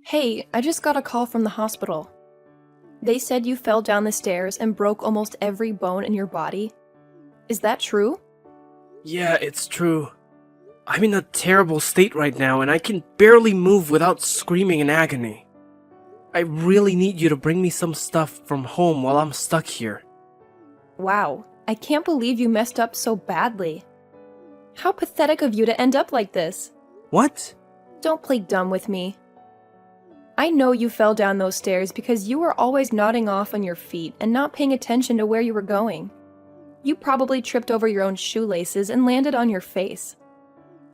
Hey, I just got a call from the hospital. They said you fell down the stairs and broke almost every bone in your body. Is that true? Yeah, it's true. I'm in a terrible state right now and I can barely move without screaming in agony. I really need you to bring me some stuff from home while I'm stuck here. Wow, I can't believe you messed up so badly. How pathetic of you to end up like this. What? Don't play dumb with me. I know you fell down those stairs because you were always nodding off on your feet and not paying attention to where you were going. You probably tripped over your own shoelaces and landed on your face.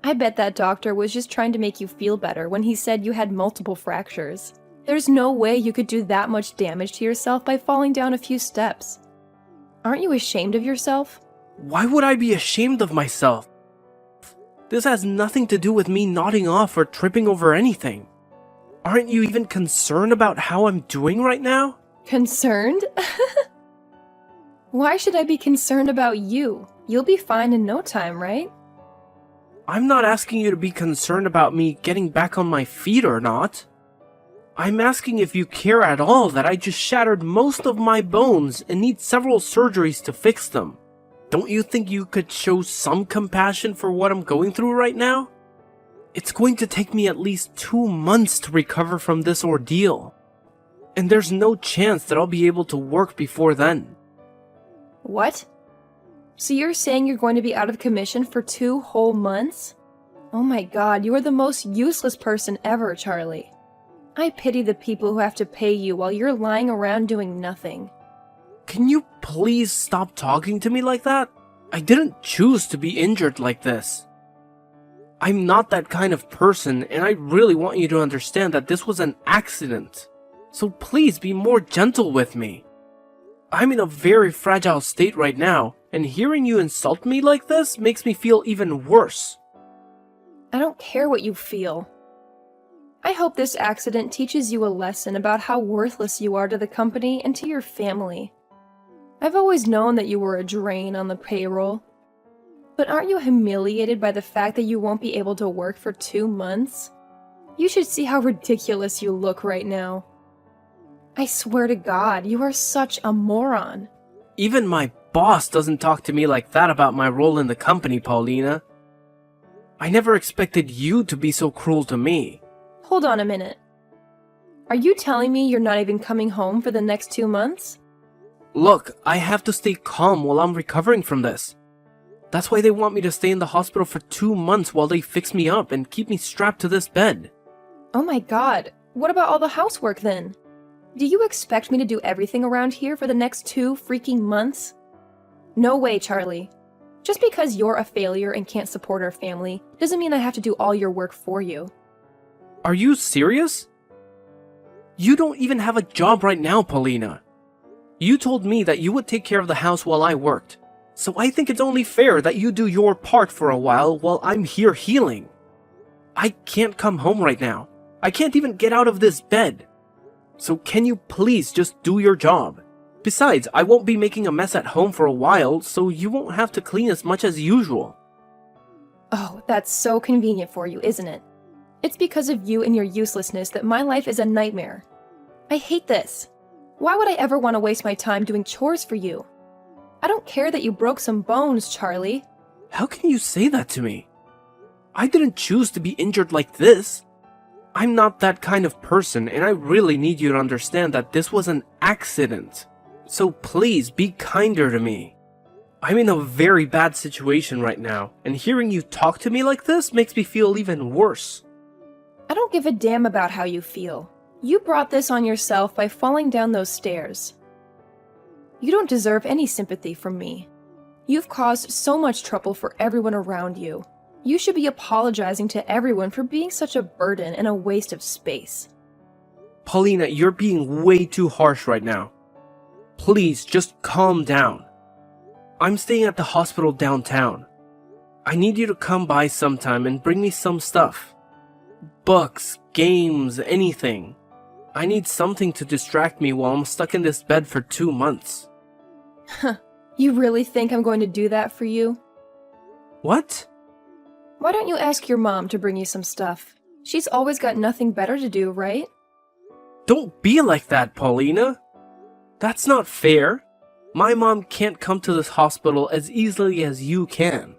I bet that doctor was just trying to make you feel better when he said you had multiple fractures. There's no way you could do that much damage to yourself by falling down a few steps. Aren't you ashamed of yourself? Why would I be ashamed of myself? This has nothing to do with me nodding off or tripping over anything. Aren't you even concerned about how I'm doing right now? Concerned? Why should I be concerned about you? You'll be fine in no time, right? I'm not asking you to be concerned about me getting back on my feet or not. I'm asking if you care at all that I just shattered most of my bones and need several surgeries to fix them. Don't you think you could show some compassion for what I'm going through right now? It's going to take me at least 2 months to recover from this ordeal. And there's no chance that I'll be able to work before then. What? So you're saying you're going to be out of commission for 2 whole months? Oh my god, you are the most useless person ever, Charlie. I pity the people who have to pay you while you're lying around doing nothing. Can you please stop talking to me like that? I didn't choose to be injured like this. I'm not that kind of person, and I really want you to understand that this was an accident. So please be more gentle with me. I'm in a very fragile state right now, and hearing you insult me like this makes me feel even worse. I don't care what you feel. I hope this accident teaches you a lesson about how worthless you are to the company and to your family. I've always known that you were a drain on the payroll. But aren't you humiliated by the fact that you won't be able to work for 2 months? You should see how ridiculous you look right now. I swear to God, you are such a moron. Even my boss doesn't talk to me like that about my role in the company, Paulina. I never expected you to be so cruel to me. Hold on a minute. Are you telling me you're not even coming home for the next 2 months? Look, I have to stay calm while I'm recovering from this. That's why they want me to stay in the hospital for 2 months while they fix me up and keep me strapped to this bed. Oh my god, what about all the housework then? Do you expect me to do everything around here for the next 2 freaking months? No way, Charlie. Just because you're a failure and can't support our family doesn't mean I have to do all your work for you. Are you serious? You don't even have a job right now, Paulina. You told me that you would take care of the house while I worked. So I think it's only fair that you do your part for a while I'm here healing. I can't come home right now. I can't even get out of this bed. So can you please just do your job? Besides, I won't be making a mess at home for a while, so you won't have to clean as much as usual. Oh, that's so convenient for you, isn't it? It's because of you and your uselessness that my life is a nightmare. I hate this. Why would I ever want to waste my time doing chores for you? I don't care that you broke some bones, Charlie. How can you say that to me? I didn't choose to be injured like this. I'm not that kind of person, and I really need you to understand that this was an accident. So please be kinder to me. I'm in a very bad situation right now, and hearing you talk to me like this makes me feel even worse. I don't give a damn about how you feel. You brought this on yourself by falling down those stairs. You don't deserve any sympathy from me. You've caused so much trouble for everyone around you. You should be apologizing to everyone for being such a burden and a waste of space. Paulina, you're being way too harsh right now. Please, just calm down. I'm staying at the hospital downtown. I need you to come by sometime and bring me some stuff. Books, games, anything. I need something to distract me while I'm stuck in this bed for 2 months. You really think I'm going to do that for you? What? Why don't you ask your mom to bring you some stuff? She's always got nothing better to do, right? Don't be like that, Paulina. That's not fair. My mom can't come to this hospital as easily as you can.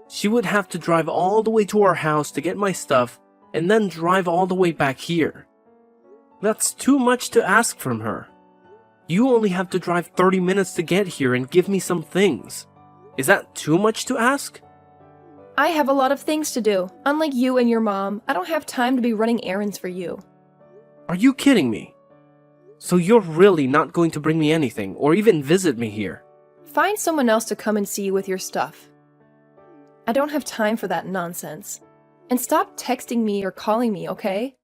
She would have to drive all the way to our house to get my stuff and then drive all the way back here. That's too much to ask from her. You only have to drive 30 minutes to get here and give me some things. Is that too much to ask? I have a lot of things to do. Unlike you and your mom, I don't have time to be running errands for you. Are you kidding me? So you're really not going to bring me anything or even visit me here? Find someone else to come and see you with your stuff. I don't have time for that nonsense. And stop texting me or calling me, okay?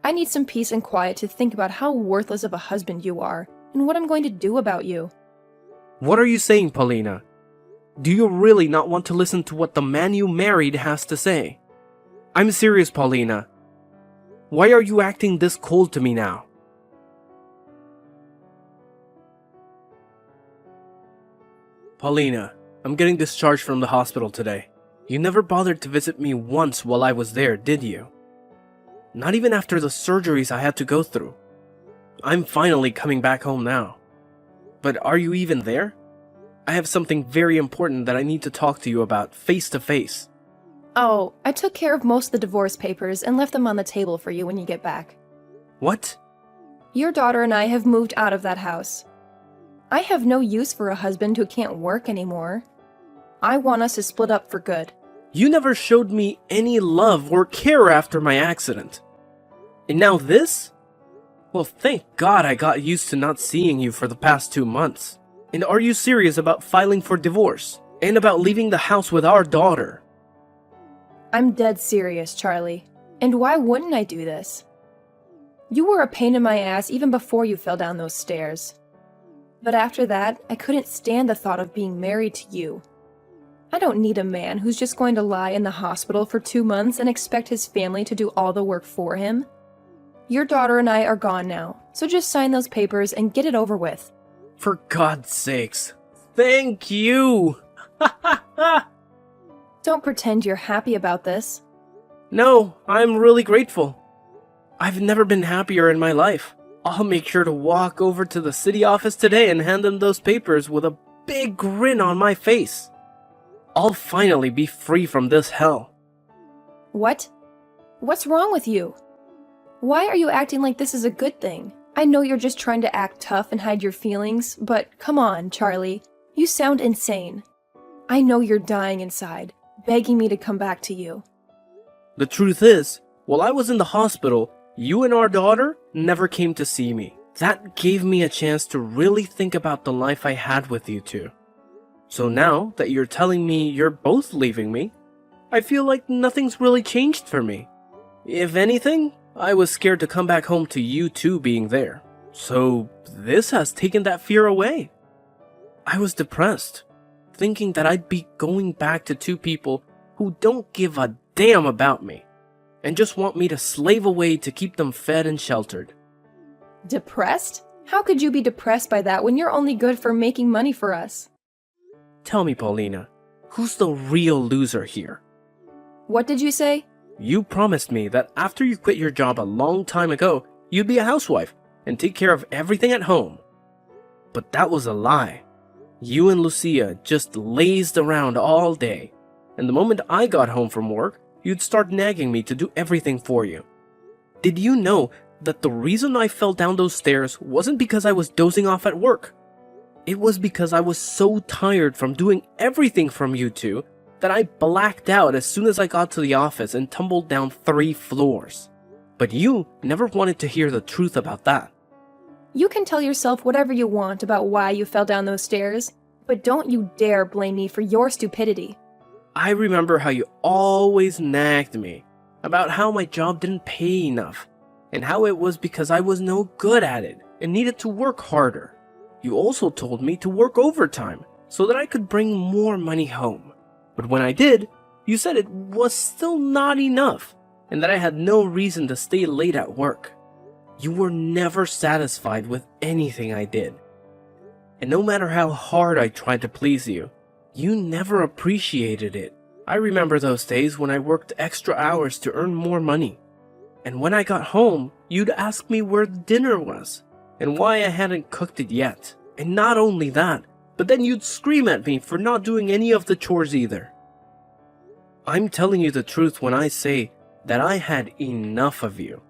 I need some peace and quiet to think about how worthless of a husband you are and what I'm going to do about you. What are you saying, Paulina? Do you really not want to listen to what the man you married has to say? I'm serious, Paulina. Why are you acting this cold to me now? Paulina, I'm getting discharged from the hospital today. You never bothered to visit me once while I was there, did you? Not even after the surgeries I had to go through. I'm finally coming back home now. But are you even there? I have something very important that I need to talk to you about face to face. Oh, I took care of most of the divorce papers and left them on the table for you when you get back. What? Your daughter and I have moved out of that house. I have no use for a husband who can't work anymore. I want us to split up for good. You never showed me any love or care after my accident. And now this? Well, thank God I got used to not seeing you for the past 2 months. And are you serious about filing for divorce? And about leaving the house with our daughter? I'm dead serious, Charlie. And why wouldn't I do this? You were a pain in my ass even before you fell down those stairs. But after that, I couldn't stand the thought of being married to you. I don't need a man who's just going to lie in the hospital for 2 months and expect his family to do all the work for him. Your daughter and I are gone now, so just sign those papers and get it over with. For God's sakes. Thank you! Don't pretend you're happy about this. No, I'm really grateful. I've never been happier in my life. I'll make sure to walk over to the city office today and hand them those papers with a big grin on my face. I'll finally be free from this hell. What? What's wrong with you? Why are you acting like this is a good thing? I know you're just trying to act tough and hide your feelings, but come on, Charlie. You sound insane. I know you're dying inside, begging me to come back to you. The truth is, while I was in the hospital, you and our daughter never came to see me. That gave me a chance to really think about the life I had with you two. So now that you're telling me you're both leaving me, I feel like nothing's really changed for me. If anything, I was scared to come back home to you two being there. So this has taken that fear away. I was depressed, thinking that I'd be going back to two people who don't give a damn about me and just want me to slave away to keep them fed and sheltered. Depressed? How could you be depressed by that when you're only good for making money for us? Tell me, Paulina, who's the real loser here? What did you say? You promised me that after you quit your job a long time ago, you'd be a housewife and take care of everything at home. But that was a lie. You and Lucia just lazed around all day, and the moment I got home from work, you'd start nagging me to do everything for you. Did you know that the reason I fell down those stairs wasn't because I was dozing off at work? It was because I was so tired from doing everything from you two that I blacked out as soon as I got to the office and tumbled down 3 floors. But you never wanted to hear the truth about that. You can tell yourself whatever you want about why you fell down those stairs, but don't you dare blame me for your stupidity. I remember how you always nagged me about how my job didn't pay enough, and how it was because I was no good at it and needed to work harder. You also told me to work overtime so that I could bring more money home. But when I did, you said it was still not enough, and that I had no reason to stay late at work. You were never satisfied with anything I did. And no matter how hard I tried to please you, you never appreciated it. I remember those days when I worked extra hours to earn more money. And when I got home, you'd ask me where the dinner was and why I hadn't cooked it yet. And not only that, but then you'd scream at me for not doing any of the chores either. I'm telling you the truth when I say that I had enough of you.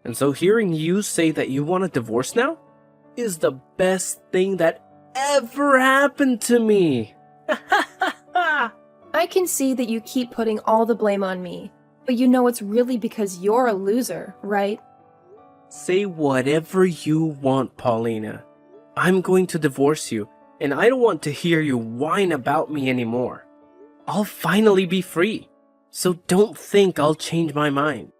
And so hearing you say that you want a divorce now is the best thing that ever happened to me. I can see that you keep putting all the blame on me, but you know it's really because you're a loser, right? Say whatever you want, Paulina. I'm going to divorce you, and I don't want to hear you whine about me anymore. I'll finally be free, so don't think I'll change my mind.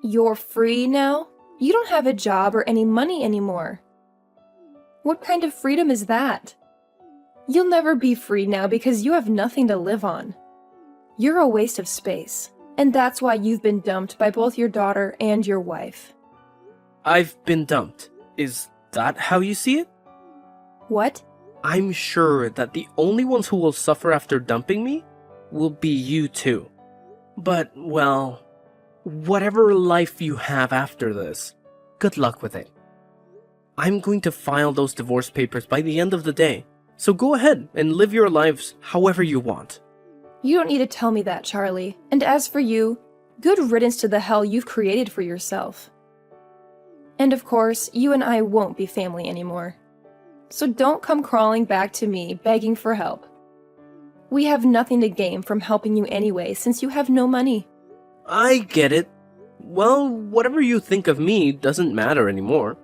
You're free now? You don't have a job or any money anymore. What kind of freedom is that? You'll never be free now because you have nothing to live on. You're a waste of space, and that's why you've been dumped by both your daughter and your wife. I've been dumped. Is that how you see it? What? I'm sure that the only ones who will suffer after dumping me will be you two. But, well, whatever life you have after this, good luck with it. I'm going to file those divorce papers by the end of the day, so go ahead and live your lives however you want. You don't need to tell me that, Charlie. And as for you, good riddance to the hell you've created for yourself. And of course, you and I won't be family anymore. So don't come crawling back to me begging for help. We have nothing to gain from helping you anyway since you have no money. I get it. Well, whatever you think of me doesn't matter anymore.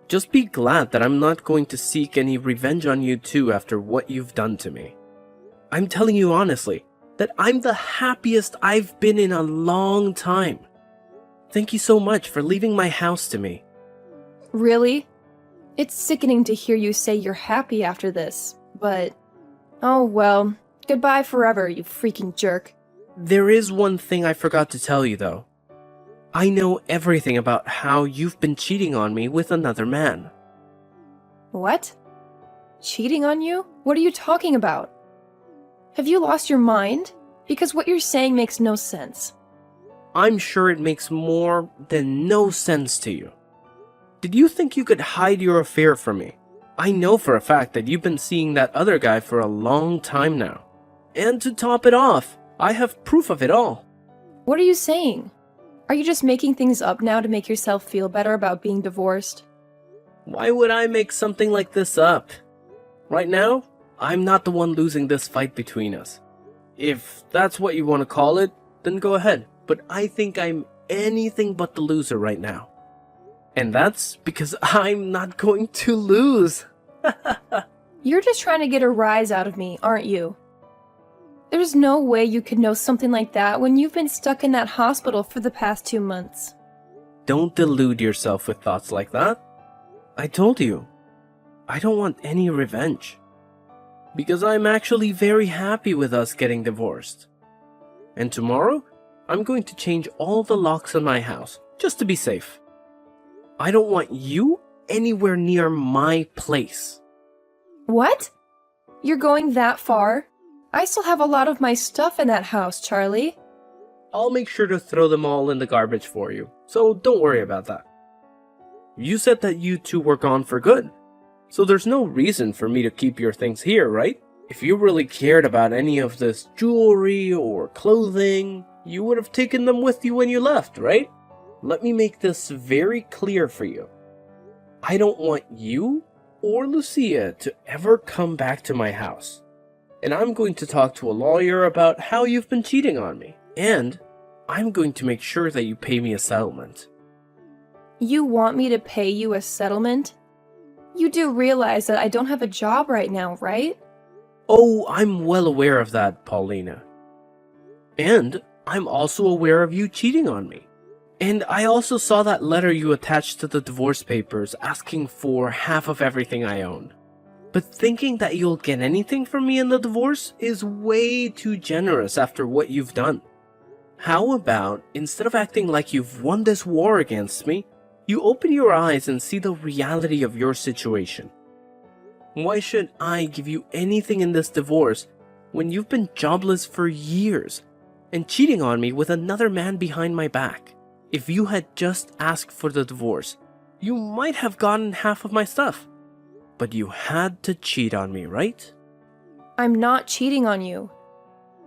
Just be glad that I'm not going to seek any revenge on you two after what you've done to me. I'm telling you honestly that I'm the happiest I've been in a long time. Thank you so much for leaving my house to me. Really? It's sickening to hear you say you're happy after this, but... Oh well, goodbye forever, you freaking jerk. There is one thing I forgot to tell you though. I know everything about how you've been cheating on me with another man. What? Cheating on you? What are you talking about? Have you lost your mind? Because what you're saying makes no sense. I'm sure it makes more than no sense to you. Did you think you could hide your affair from me? I know for a fact that you've been seeing that other guy for a long time now. And to top it off, I have proof of it all. What are you saying? Are you just making things up now to make yourself feel better about being divorced? Why would I make something like this up? Right now, I'm not the one losing this fight between us. If that's what you want to call it, then go ahead. But I think I'm anything but the loser right now. And that's because I'm not going to lose. You're just trying to get a rise out of me, aren't you? There's no way you could know something like that when you've been stuck in that hospital for the past 2 months. Don't delude yourself with thoughts like that. I told you, I don't want any revenge. Because I'm actually very happy with us getting divorced. And tomorrow, I'm going to change all the locks on my house, just to be safe. I don't want you anywhere near my place. What? You're going that far? I still have a lot of my stuff in that house, Charlie. I'll make sure to throw them all in the garbage for you, so don't worry about that. You said that you two were gone for good, so there's no reason for me to keep your things here, right? If you really cared about any of this jewelry or clothing, you would have taken them with you when you left, right? Let me make this very clear for you. I don't want you or Lucia to ever come back to my house. And I'm going to talk to a lawyer about how you've been cheating on me. And I'm going to make sure that you pay me a settlement. You want me to pay you a settlement? You do realize that I don't have a job right now, right? Oh, I'm well aware of that, Paulina. And I'm also aware of you cheating on me. And I also saw that letter you attached to the divorce papers asking for half of everything I own. But thinking that you'll get anything from me in the divorce is way too generous after what you've done. How about, instead of acting like you've won this war against me, you open your eyes and see the reality of your situation? Why should I give you anything in this divorce when you've been jobless for years and cheating on me with another man behind my back. If you had just asked for the divorce, you might have gotten half of my stuff. But you had to cheat on me, right? I'm not cheating on you.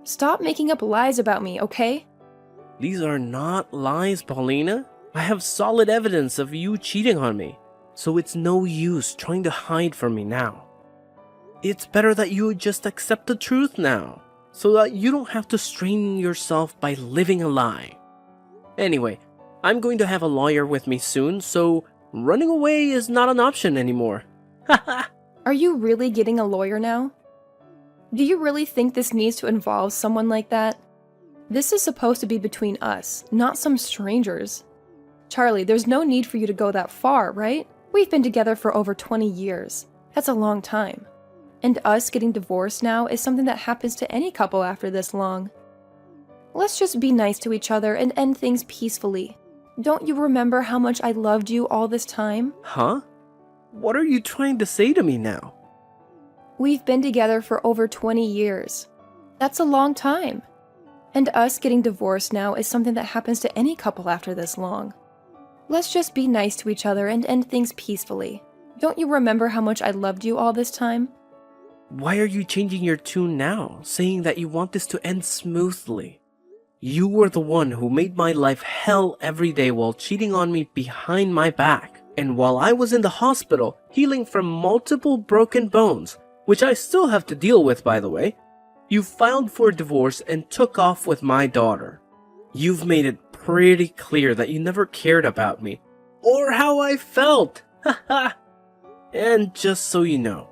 Stop making up lies about me, okay? These are not lies, Paulina. I have solid evidence of you cheating on me, so it's no use trying to hide from me now. It's better that you just accept the truth now, so that you don't have to strain yourself by living a lie. Anyway, I'm going to have a lawyer with me soon, so running away is not an option anymore. Haha! Are you really getting a lawyer now? Do you really think this needs to involve someone like that? This is supposed to be between us, not some strangers. Charlie, there's no need for you to go that far, right? We've been together for over 20 years. That's a long time. And us getting divorced now is something that happens to any couple after this long. Let's just be nice to each other and end things peacefully. Don't you remember how much I loved you all this time? Huh? What are you trying to say to me now? We've been together for over 20 years. That's a long time. And us getting divorced now is something that happens to any couple after this long. Let's just be nice to each other and end things peacefully. Don't you remember how much I loved you all this time? Why are you changing your tune now, saying that you want this to end smoothly? You were the one who made my life hell every day while cheating on me behind my back. And while I was in the hospital, healing from multiple broken bones, which I still have to deal with, by the way, you filed for divorce and took off with my daughter. You've made it pretty clear that you never cared about me, or how I felt. Haha. And just so you know,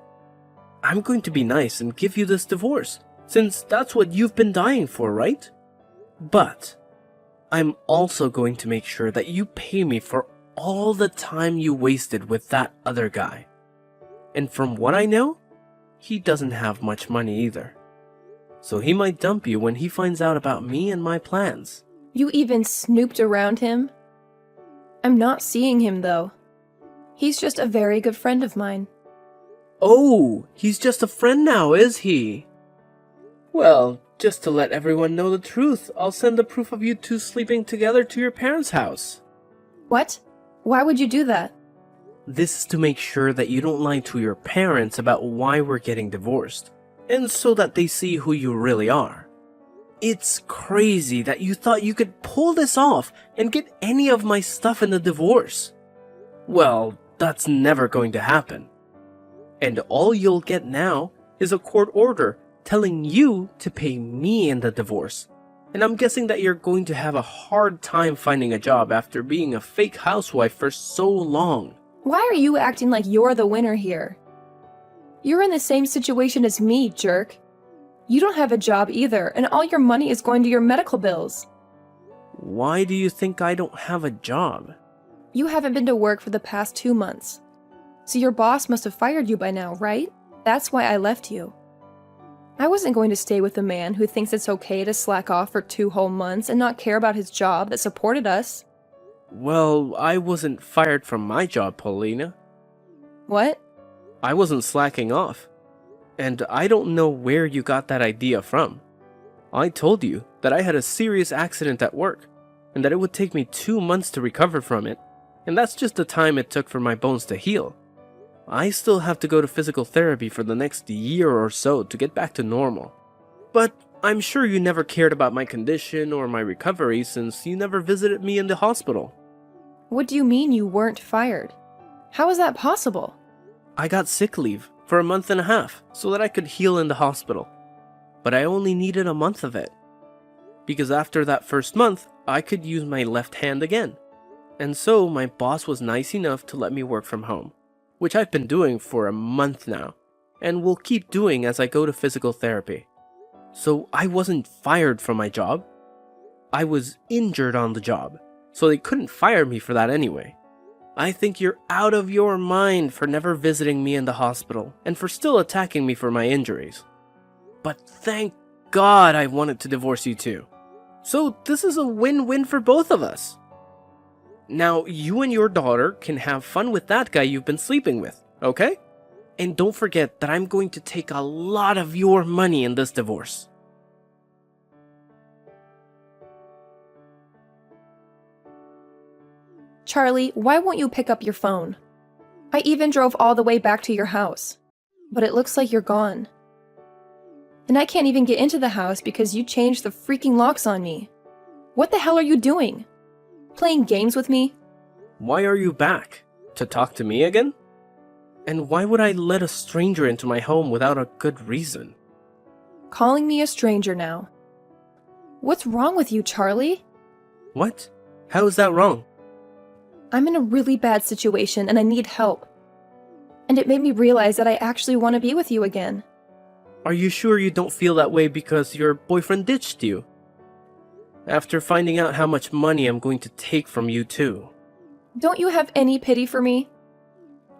I'm going to be nice and give you this divorce, since that's what you've been dying for, right? But I'm also going to make sure that you pay me for all the time you wasted with that other guy. And from what I know, he doesn't have much money either. So he might dump you when he finds out about me and my plans. You even snooped around him? I'm not seeing him, though. He's just a very good friend of mine. Oh, he's just a friend now, is he? Well, just to let everyone know the truth, I'll send the proof of you two sleeping together to your parents' house. What? Why would you do that? This is to make sure that you don't lie to your parents about why we're getting divorced, and so that they see who you really are. It's crazy that you thought you could pull this off and get any of my stuff in the divorce. Well, that's never going to happen. And all you'll get now is a court order telling you to pay me in the divorce. And I'm guessing that you're going to have a hard time finding a job after being a fake housewife for so long. Why are you acting like you're the winner here? You're in the same situation as me, jerk. You don't have a job either, and all your money is going to your medical bills. Why do you think I don't have a job? You haven't been to work for the past 2 months. So your boss must have fired you by now, right? That's why I left you. I wasn't going to stay with a man who thinks it's okay to slack off for 2 whole months and not care about his job that supported us. Well, I wasn't fired from my job, Paulina. What? I wasn't slacking off. And I don't know where you got that idea from. I told you that I had a serious accident at work, and that it would take me 2 months to recover from it, and that's just the time it took for my bones to heal. I still have to go to physical therapy for the next year or so to get back to normal. But I'm sure you never cared about my condition or my recovery since you never visited me in the hospital. What do you mean you weren't fired? How is that possible? I got sick leave for 1.5 months so that I could heal in the hospital. But I only needed a month of it. Because after that first month, I could use my left hand again. And so my boss was nice enough to let me work from home, which I've been doing for a month now, and will keep doing as I go to physical therapy. So I wasn't fired from my job. I was injured on the job, so they couldn't fire me for that anyway. I think you're out of your mind for never visiting me in the hospital, and for still attacking me for my injuries. But thank God I wanted to divorce you too. So this is a win-win for both of us. Now, you and your daughter can have fun with that guy you've been sleeping with, okay? And don't forget that I'm going to take a lot of your money in this divorce. Charlie, why won't you pick up your phone? I even drove all the way back to your house, but it looks like you're gone. And I can't even get into the house because you changed the freaking locks on me. What the hell are you doing? Playing games with me? Why are you back? To talk to me again? And why would I let a stranger into my home without a good reason? Calling me a stranger now. What's wrong with you, Charlie? What? How is that wrong? I'm in a really bad situation and I need help. And it made me realize that I actually want to be with you again. Are you sure you don't feel that way because your boyfriend ditched you? After finding out how much money I'm going to take from you too. Don't you have any pity for me?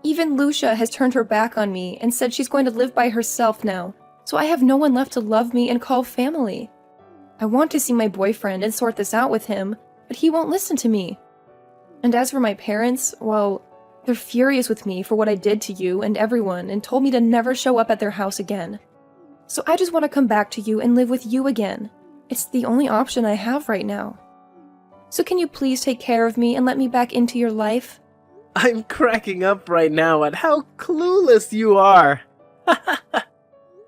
Even Lucia has turned her back on me and said she's going to live by herself now, so I have no one left to love me and call family. I want to see my boyfriend and sort this out with him, but he won't listen to me. And as for my parents, well, they're furious with me for what I did to you and everyone and told me to never show up at their house again. So I just want to come back to you and live with you again. It's the only option I have right now. So can you please take care of me and let me back into your life? I'm cracking up right now at how clueless you are.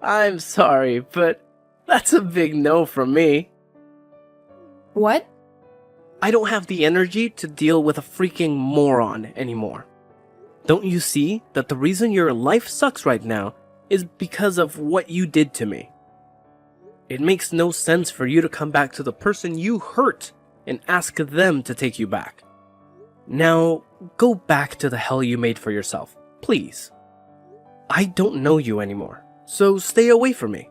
I'm sorry, but that's a big no from me. What? I don't have the energy to deal with a freaking moron anymore. Don't you see that the reason your life sucks right now is because of what you did to me? It makes no sense for you to come back to the person you hurt and ask them to take you back. Now, go back to the hell you made for yourself, please. I don't know you anymore, so stay away from me.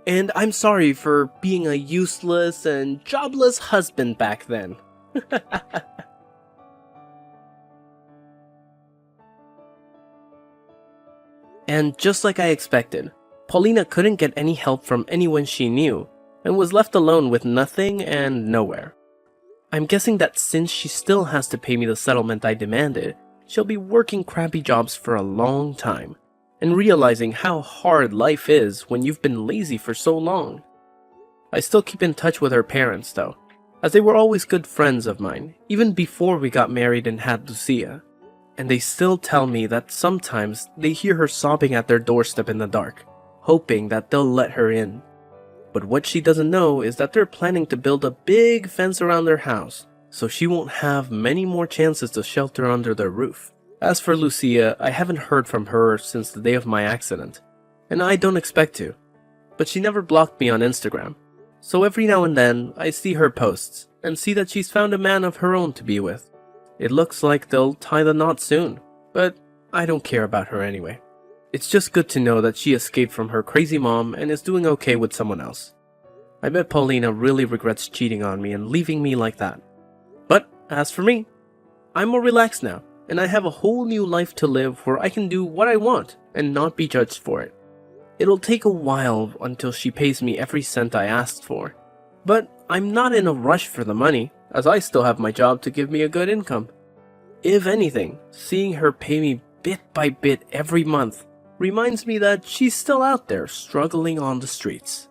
And I'm sorry for being a useless and jobless husband back then. And just like I expected, Paulina couldn't get any help from anyone she knew and was left alone with nothing and nowhere. I'm guessing that since she still has to pay me the settlement I demanded, she'll be working crappy jobs for a long time and realizing how hard life is when you've been lazy for so long. I still keep in touch with her parents though, as they were always good friends of mine, even before we got married and had Lucia. And they still tell me that sometimes they hear her sobbing at their doorstep in the dark, hoping that they'll let her in. But what she doesn't know is that they're planning to build a big fence around their house, so she won't have many more chances to shelter under their roof. As for Lucia, I haven't heard from her since the day of my accident, and I don't expect to. But she never blocked me on Instagram, so every now and then I see her posts and see that she's found a man of her own to be with. It looks like they'll tie the knot soon, but I don't care about her anyway. It's just good to know that she escaped from her crazy mom and is doing okay with someone else. I bet Paulina really regrets cheating on me and leaving me like that. But as for me, I'm more relaxed now, and I have a whole new life to live where I can do what I want and not be judged for it. It'll take a while until she pays me every cent I asked for, but I'm not in a rush for the money, as I still have my job to give me a good income. If anything, seeing her pay me bit by bit every month reminds me that she's still out there struggling on the streets.